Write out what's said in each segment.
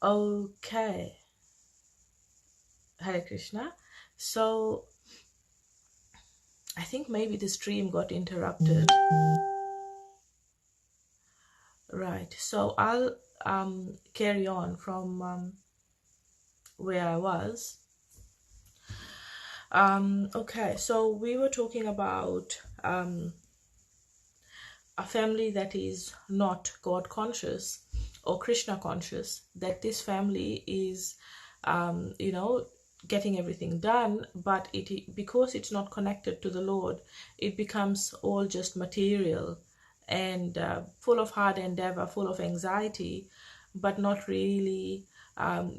Okay, Hare Krishna. So I think maybe the stream got interrupted. Right. So I'll carry on from where I was. Okay, so we were talking about a family that is not God conscious or Krishna conscious, that this family is, you know, getting everything done, but because it's not connected to the Lord, it becomes all just material and full of hard endeavor, full of anxiety, but not really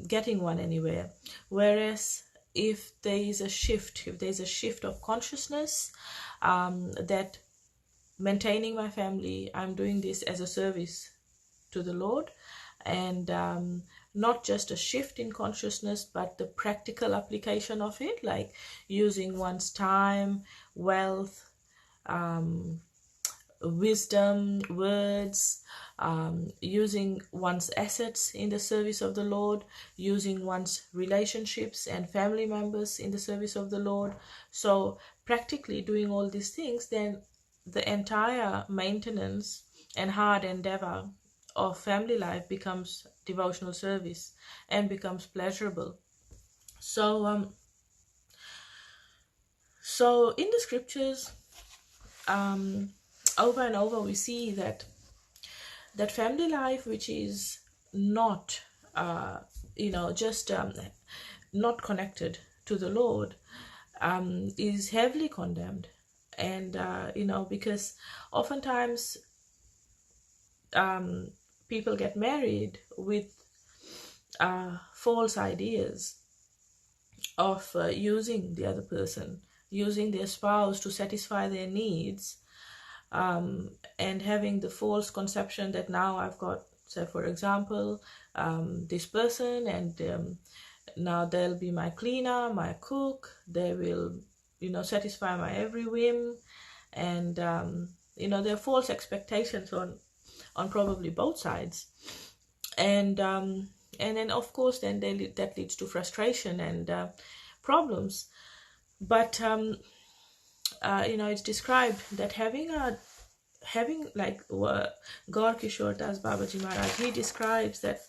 getting one anywhere. Whereas if there is a shift, if there's a shift of consciousness, that maintaining my family, I'm doing this as a service to the Lord, and not just a shift in consciousness, but the practical application of it, like using one's time, wealth, wisdom, words, using one's assets in the service of the Lord, using one's relationships and family members in the service of the Lord. So practically doing all these things, then the entire maintenance and hard endeavor of family life becomes devotional service and becomes pleasurable. So so in the scriptures, over and over we see that family life which is not just not connected to the Lord is heavily condemned. And because oftentimes people get married with false ideas of using the other person, using their spouse to satisfy their needs, and having the false conception that now I've got, say for example, this person, and now they'll be my cleaner, my cook, they will satisfy my every whim. And there are false expectations on probably both sides. And then of course then that leads to frustration and problems. But it's described that having like Gaur Kishore Das Babaji Maharaj, he describes that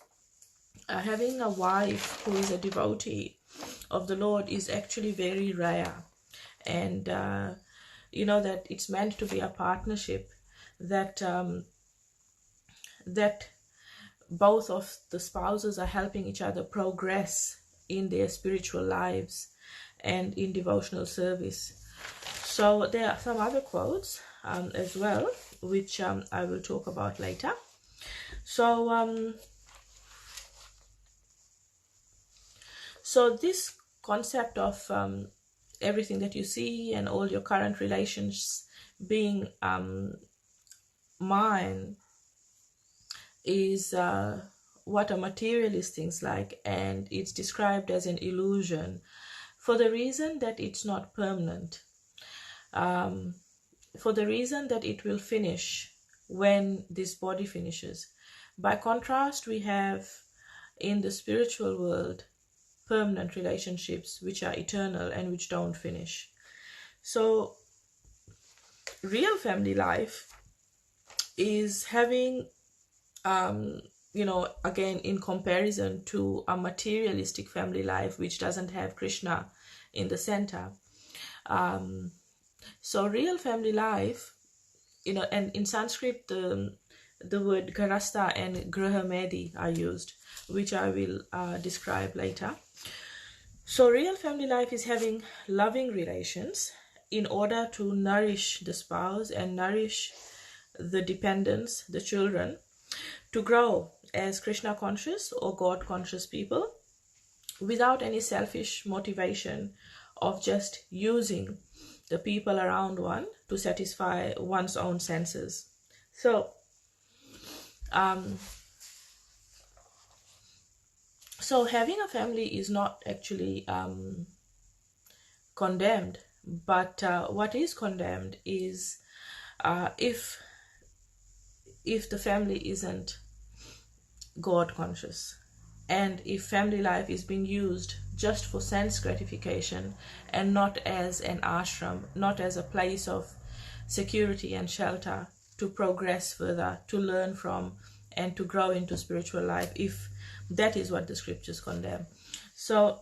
having a wife who is a devotee of the Lord is actually very rare. And that it's meant to be a partnership, that that both of the spouses are helping each other progress in their spiritual lives and in devotional service. So there are some other quotes as well, which I will talk about later. So so this concept of everything that you see and all your current relations being mine is what a materialist thinks like, and it's described as an illusion for the reason that it's not permanent, for the reason that it will finish when this body finishes. By contrast, we have in the spiritual world permanent relationships which are eternal and which don't finish. So real family life is having again, in comparison to a materialistic family life which doesn't have Krishna in the center. So real family life, and in Sanskrit the word garasta and grahamedi are used, which I will describe later. So real family life is having loving relations in order to nourish the spouse and nourish the dependents, the children, to grow as Krishna conscious or God conscious people without any selfish motivation of just using the people around one to satisfy one's own senses. So so having a family is not actually condemned, but what is condemned is If the family isn't God conscious, and if family life is being used just for sense gratification and not as an ashram, not as a place of security and shelter to progress further, to learn from, and to grow into spiritual life, if that is what the scriptures condemn. So,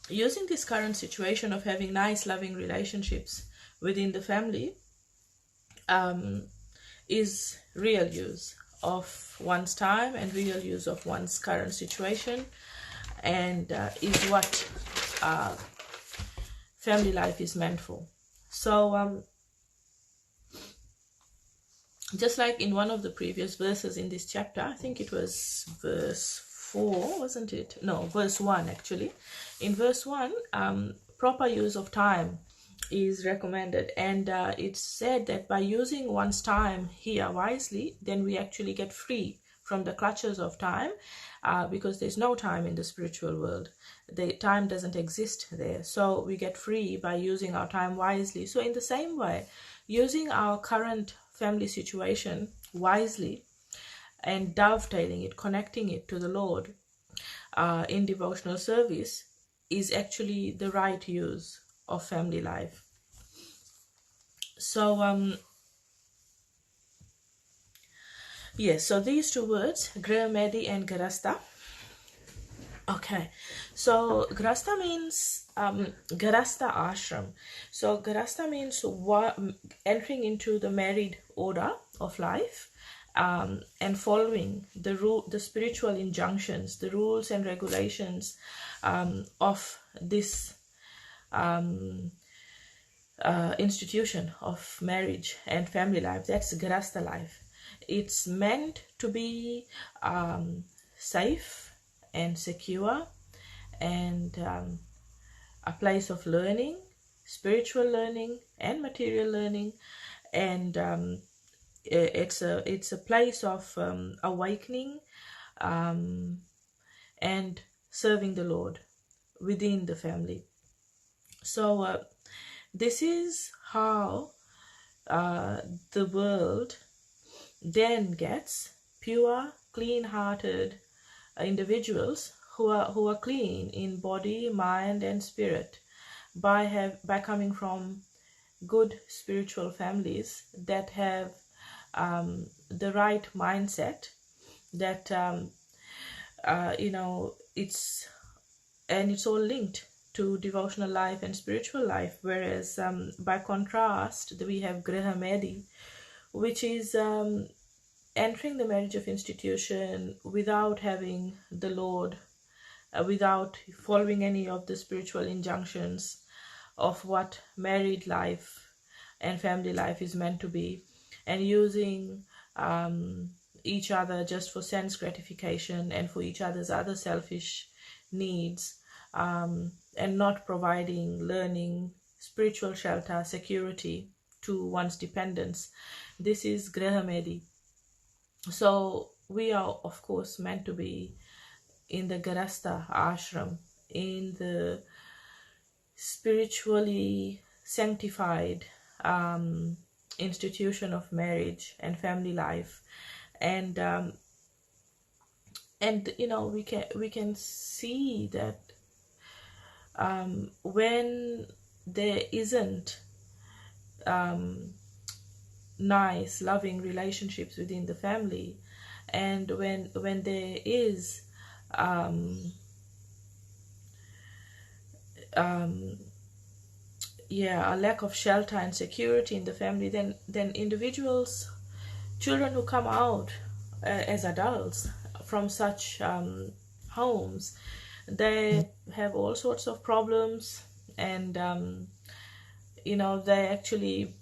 using this current situation of having nice, loving relationships within the family is real use of one's time and real use of one's current situation, and is what family life is meant for. So just like in one of the previous verses in this chapter, I think it was verse 4, wasn't it? No, verse 1 actually. In verse 1, proper use of time is recommended, and it's said that by using one's time here wisely, then we actually get free from the clutches of time, because there's no time in the spiritual world. The time doesn't exist there, so we get free by using our time wisely. So in the same way, using our current family situation wisely and dovetailing it, connecting it to the Lord in devotional service is actually the right use of family life. So yes, so these two words, Grihmedi and Grasta. Okay, so Grasta means Grasta ashram. So Grasta means entering into the married order of life, and following the spiritual injunctions, the rules and regulations of this institution of marriage and family life. That's Grasta life. It's meant to be safe and secure, and a place of learning, spiritual learning and material learning, and it's a place of awakening and serving the Lord within the family. So this is how the world then gets pure, clean-hearted individuals who are clean in body, mind, and spirit by coming from good spiritual families that have the right mindset, that it's all linked to devotional life and spiritual life. Whereas by contrast, we have Grihmedi, which is entering the marriage of institution without having the Lord, without following any of the spiritual injunctions of what married life and family life is meant to be, and using each other just for sense gratification and for each other's other selfish needs, and not providing learning, spiritual shelter, security to one's dependents. This is Grihmedi. So we are, of course, meant to be in the Grihastha ashram, in the spiritually sanctified institution of marriage and family life, and we can see that when there isn't nice, loving relationships within the family, and when there is a lack of shelter and security in the family, then individuals, children who come out as adults from such homes, they have all sorts of problems, and they actually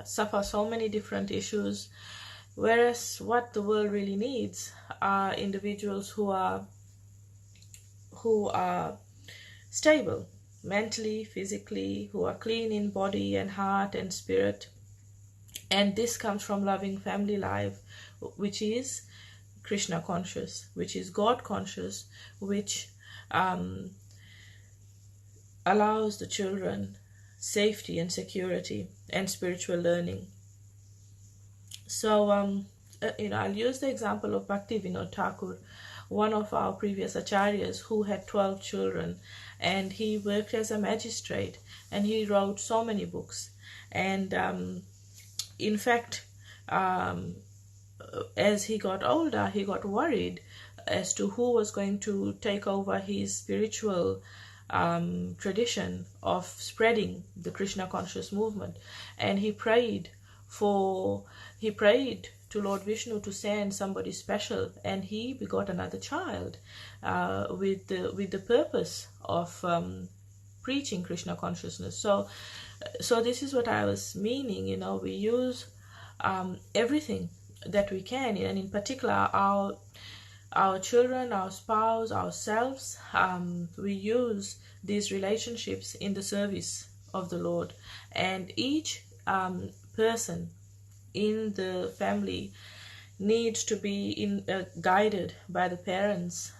suffer so many different issues. Whereas what the world really needs are individuals who are stable mentally, physically, who are clean in body and heart and spirit. And this comes from loving family life, which is Krishna conscious, which is God conscious, which allows the children safety and security and spiritual learning. So, I'll use the example of Bhakti Vinod Thakur, one of our previous acharyas who had 12 children, and he worked as a magistrate, and he wrote so many books. And in fact, um, as he got older, he got worried as to who was going to take over his spiritual tradition of spreading the Krishna conscious movement. And he prayed to Lord Vishnu to send somebody special, and he begot another child with the purpose of preaching Krishna consciousness. So this is what I was meaning. We use everything that we can, and in particular our children, our spouse, ourselves. We use these relationships in the service of the Lord, and each person in the family needs to be guided by the parents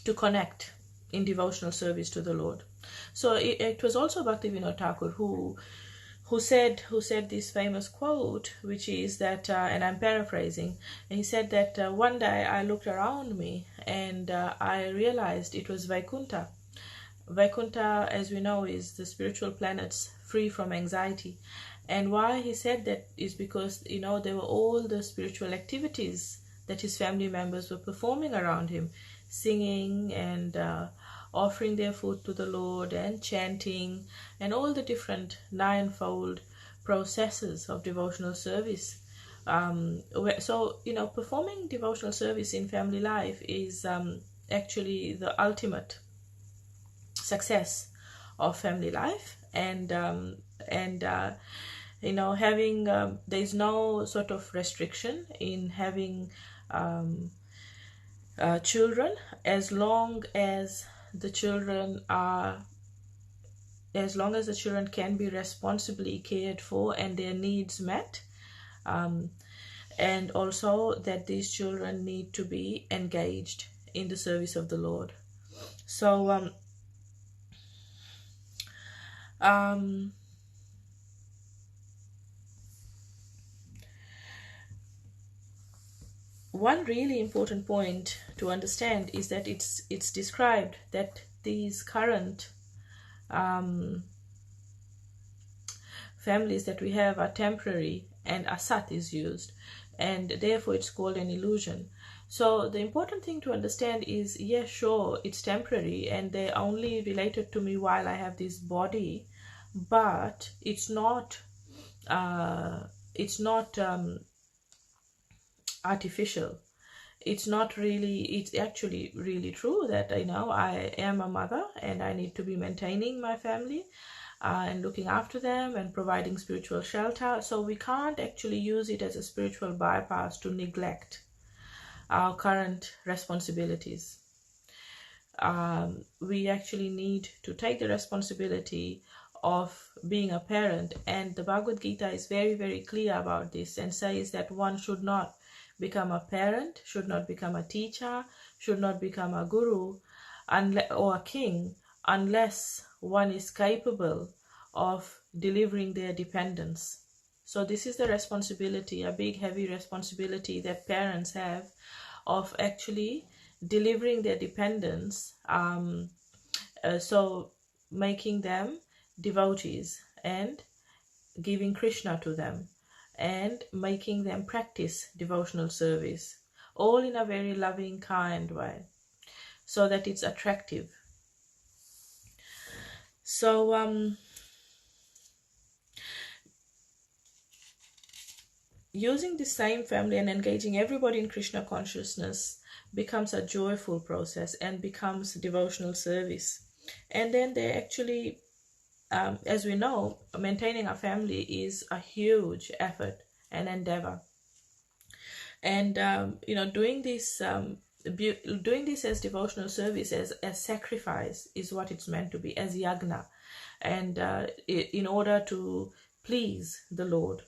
to connect in devotional service to the Lord. So it was also Bhakti Vinod Thakur who said this famous quote, which is that, and I'm paraphrasing, and he said that one day I looked around me and I realized it was Vaikuntha. Vaikuntha, as we know, is the spiritual planets free from anxiety. And why he said that is because, there were all the spiritual activities that his family members were performing around him, singing and offering their food to the Lord and chanting, and all the different ninefold processes of devotional service. Performing devotional service in family life is actually the ultimate success of family life. And having there's no sort of restriction in having children, as long as the children can be responsibly cared for and their needs met, and also that these children need to be engaged in the service of the Lord. So one really important point to understand is that it's described that these current families that we have are temporary, and asat is used, and therefore it's called an illusion. So the important thing to understand is, yes, sure, it's temporary and they're only related to me while I have this body, but it's not artificial. It's actually really true that I am a mother and I need to be maintaining my family and looking after them and providing spiritual shelter. So we can't actually use it as a spiritual bypass to neglect our current responsibilities. We actually need to take the responsibility of being a parent, and the Bhagavad Gita is very, very clear about this and says that one should not become a parent, should not become a teacher, should not become a guru or a king unless one is capable of delivering their dependence. So this is the responsibility, a big heavy responsibility that parents have, of actually delivering their dependents, so making them devotees and giving Krishna to them and making them practice devotional service, all in a very loving, kind way, so that it's attractive. So using the same family and engaging everybody in Krishna consciousness becomes a joyful process and becomes devotional service. And then they actually, as we know, maintaining a family is a huge effort and endeavor. And doing this as devotional service, as sacrifice, is what it's meant to be, as yagna, and in order to please the Lord.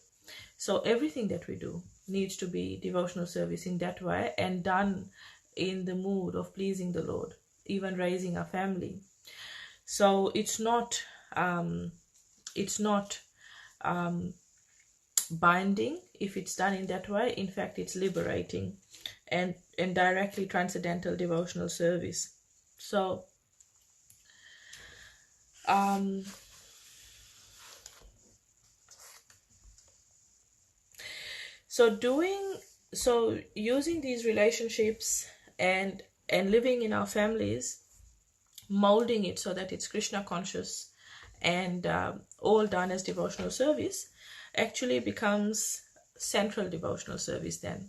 So everything that we do needs to be devotional service in that way, and done in the mood of pleasing the Lord, even raising a family. So it's not it's not binding if it's done in that way. In fact, it's liberating and directly transcendental devotional service. So using these relationships and living in our families, molding it so that it's Krishna conscious and all done as devotional service, actually becomes central devotional service then.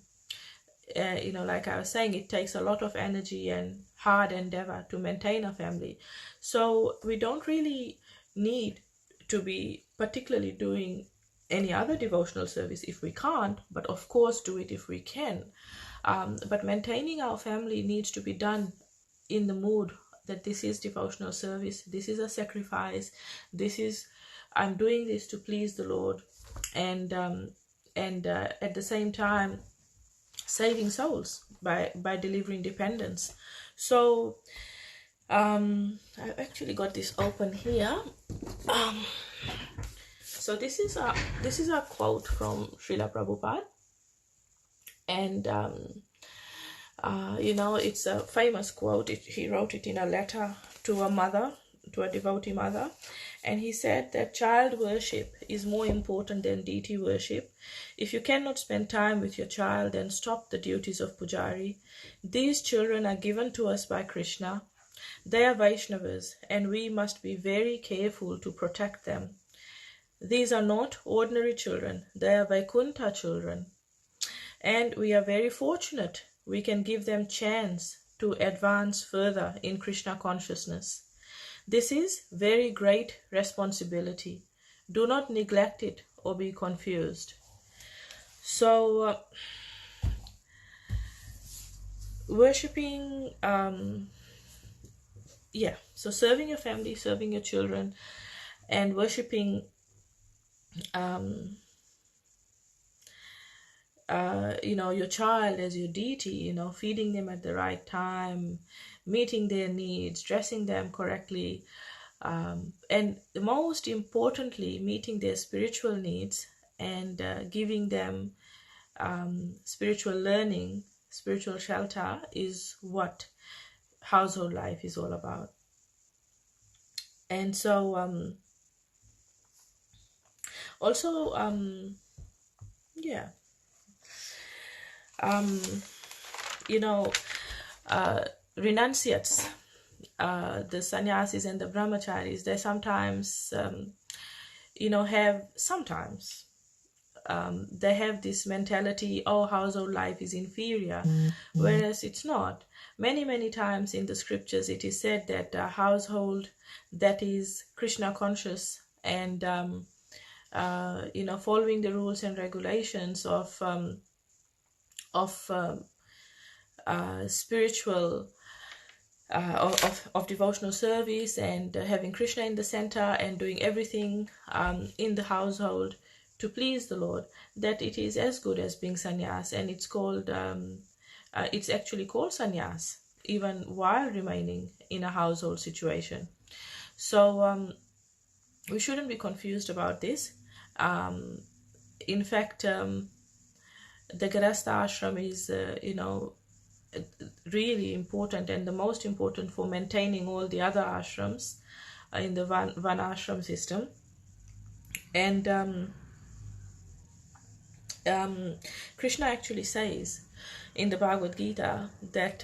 Like I was saying, it takes a lot of energy and hard endeavor to maintain a family. So we don't really need to be particularly doing any other devotional service if we can't, but of course do it if we can. But maintaining our family needs to be done in the mood that this is devotional service, this is a sacrifice, I'm doing this to please the Lord, and at the same time saving souls by delivering dependence. So I've actually got this open here. So this is a quote from Srila Prabhupada, and it's a famous quote. He wrote it in a letter to a devotee mother, and he said that child worship is more important than deity worship. If you cannot spend time with your child, then stop the duties of pujari. These children are given to us by Krishna. They are Vaishnavas, and we must be very careful to protect them. These are not ordinary children, they are Vaikuntha children. And we are very fortunate we can give them chance to advance further in Krishna consciousness. This is very great responsibility. Do not neglect it or be confused. So, worshipping, so serving your family, serving your children, and worshipping your child as your deity, feeding them at the right time, meeting their needs, dressing them correctly, and most importantly, meeting their spiritual needs and giving them spiritual learning, spiritual shelter is what household life is all about. And so renunciates, the sannyasis and the brahmacharis, they sometimes they have this mentality, oh, household life is inferior, whereas it's not. Many times in the scriptures it is said that a household that is Krishna conscious and following the rules and regulations of spiritual of devotional service and having Krishna in the center and doing everything in the household to please the Lord, that it is as good as being sannyas, and it's actually called sannyas even while remaining in a household situation. So we shouldn't be confused about this. In fact, the Grihastha ashram is really important and the most important for maintaining all the other ashrams in the Varnashram system. And Krishna actually says in the Bhagavad Gita that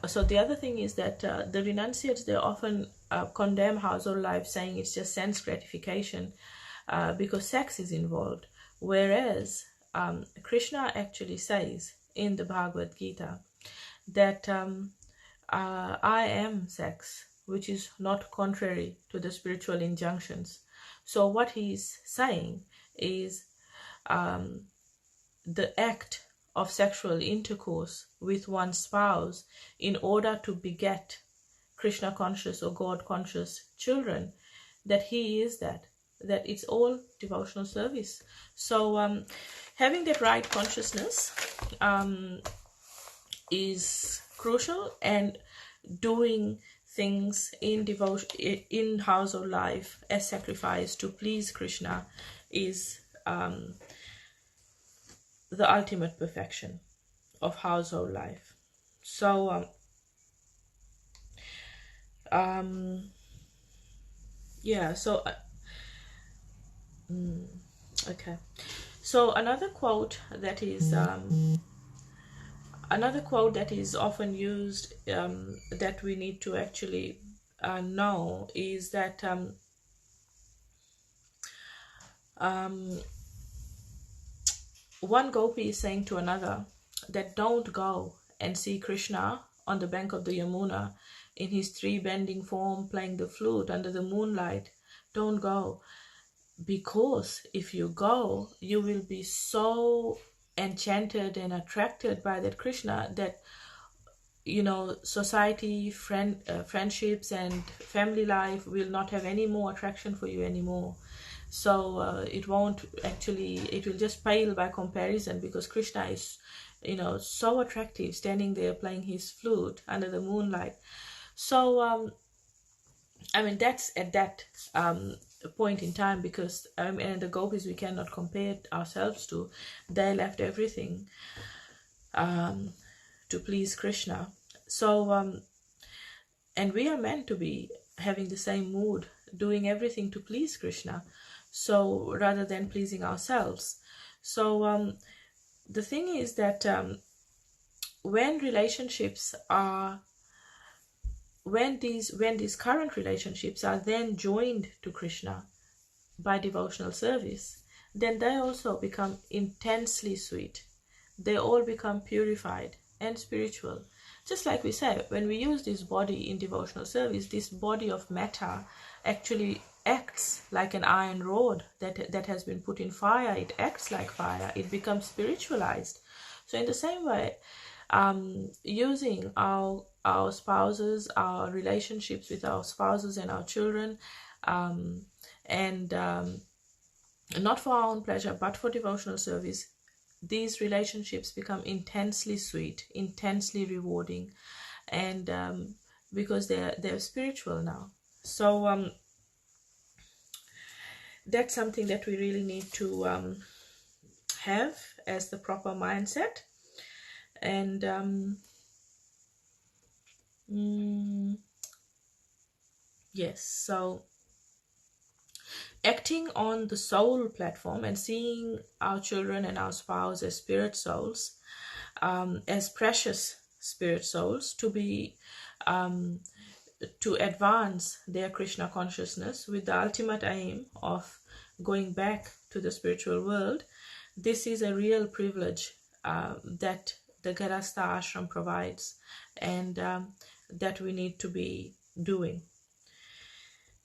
so the other thing is that the renunciates, they often condemn household life, saying it's just sense gratification because sex is involved, whereas Krishna actually says in the Bhagavad Gita that I am sex, which is not contrary to the spiritual injunctions. So what he's saying is the act of sexual intercourse with one's spouse in order to beget Krishna conscious or God conscious children, that he is that it's all devotional service. So having that right consciousness is crucial, and doing things in devotion, in household life as sacrifice to please Krishna is the ultimate perfection of household life. So yeah, so okay. So another quote that is often used, that we need to actually know, is that one gopi is saying to another that don't go and see Krishna on the bank of the Yamuna in his three bending form playing the flute under the moonlight. Don't go, because if you go, you will be so enchanted and attracted by that Krishna that society, friendships and family life will not have any more attraction for you anymore. So it won't actually, it will just pale by comparison, because Krishna is so attractive standing there playing his flute under the moonlight. So I mean, that's at that point in time, because and the gopis we cannot compare ourselves to. They left everything to please Krishna. So and we are meant to be having the same mood, doing everything to please Krishna, so rather than pleasing ourselves. So the thing is that when these current relationships are then joined to Krishna by devotional service, then they also become intensely sweet. They all become purified and spiritual. Just like we say, when we use this body in devotional service, this body of matter actually acts like an iron rod that has been put in fire. It acts like fire. It becomes spiritualized. So in the same way, using our spouses, our relationships with our spouses and our children, and not for our own pleasure, but for devotional service, these relationships become intensely sweet, intensely rewarding, and because they're spiritual now. So that's something that we really need to have as the proper mindset. And yes, so acting on the soul platform and seeing our children and our spouse as spirit souls, as precious spirit souls, to be to advance their Krishna consciousness with the ultimate aim of going back to the spiritual world. This is a real privilege that the Garastha ashram provides, and that we need to be doing.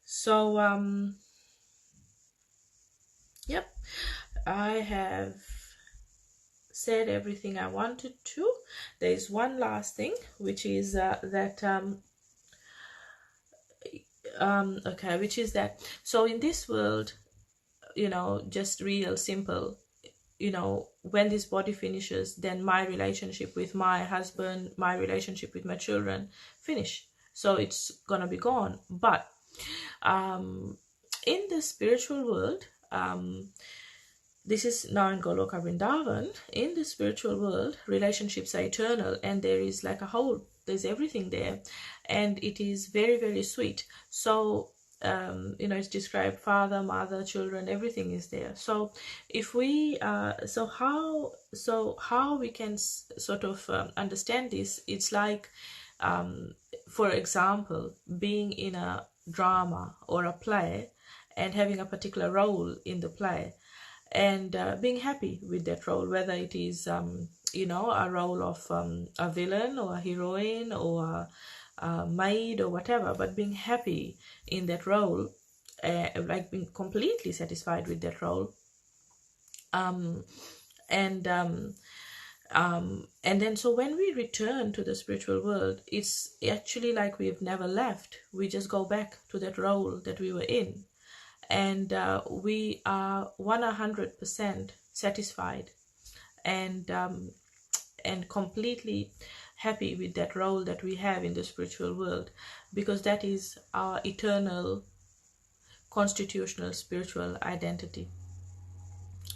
So yep, I have said everything I wanted to. There is one last thing, which is that which is that, so in this world, just real simple, when this body finishes, then my relationship with my husband, my relationship with my children finish. So it's gonna be gone. But in the spiritual world, this is now in Goloka Vrindavan, in the spiritual world, relationships are eternal, and there is like a whole, there's everything there, and it is very, very sweet. So it's described father, mother, children, everything is there. So if we so how we can sort of understand this, it's like for example, being in a drama or a play and having a particular role in the play, and being happy with that role, whether it is a role of a villain or a heroine or a maid or whatever, but being happy in that role, like being completely satisfied with that role, and then so when we return to the spiritual world, it's actually like we've never left. We just go back to that role that we were in, and we are 100% satisfied and completely happy with that role that we have in the spiritual world, because that is our eternal constitutional spiritual identity.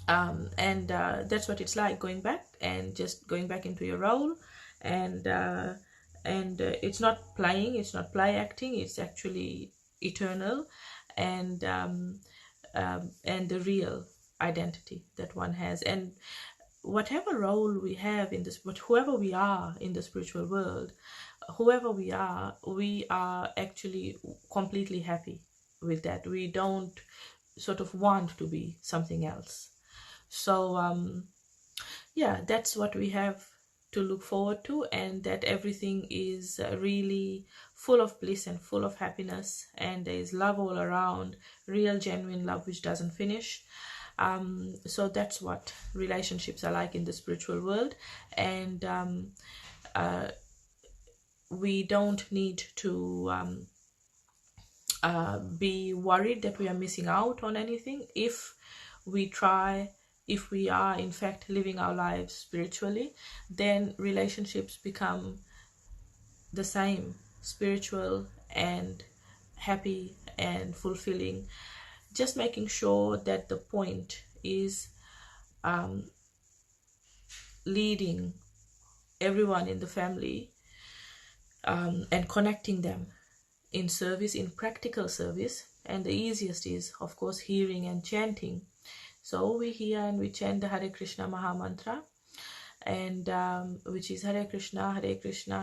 And that's what it's like, going back and just going back into your role. And it's not playing, it's not play acting, it's actually eternal, and the real identity that one has. And whatever role we have in this, but whoever we are in the spiritual world, whoever we are actually completely happy with that. We don't sort of want to be something else. So yeah, that's what we have to look forward to, and that everything is really full of bliss and full of happiness, and there is love all around, real genuine love which doesn't finish. So that's what relationships are like in the spiritual world. And we don't need to be worried that we are missing out on anything if we try. If we are in fact living our lives spiritually, then relationships become the same, spiritual and happy and fulfilling. Just making sure that the point is leading everyone in the family and connecting them in service, in practical service. And the easiest is, of course, hearing and chanting. So we hear and we chant the Hare Krishna Maha Mantra, and which is Hare Krishna,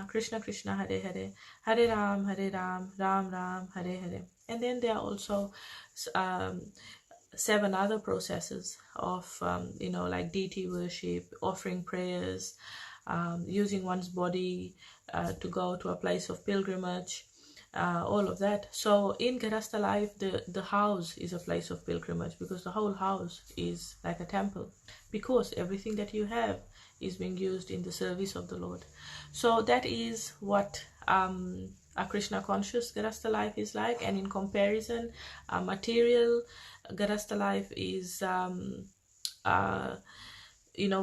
Krishna Krishna, Hare Hare, Hare Ram, Ram Ram, Hare Hare. And then there are also 7 other processes of, like deity worship, offering prayers, using one's body to go to a place of pilgrimage, all of that. So in Grihastha life, the house is a place of pilgrimage, because the whole house is like a temple, because everything that you have is being used in the service of the Lord. So that is what a Krishna conscious Grihastha life is like. And in comparison, a material Grihastha life is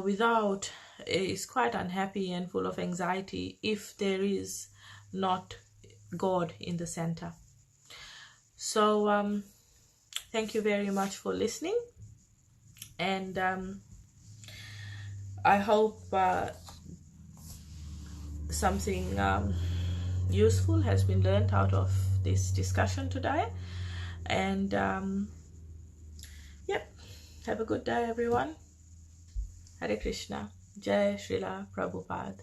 without, is quite unhappy and full of anxiety if there is not God in the center. So thank you very much for listening, and I hope something useful has been learned out of this discussion today. And yep, have a good day everyone. Hare Krishna. Jai Srila Prabhupada.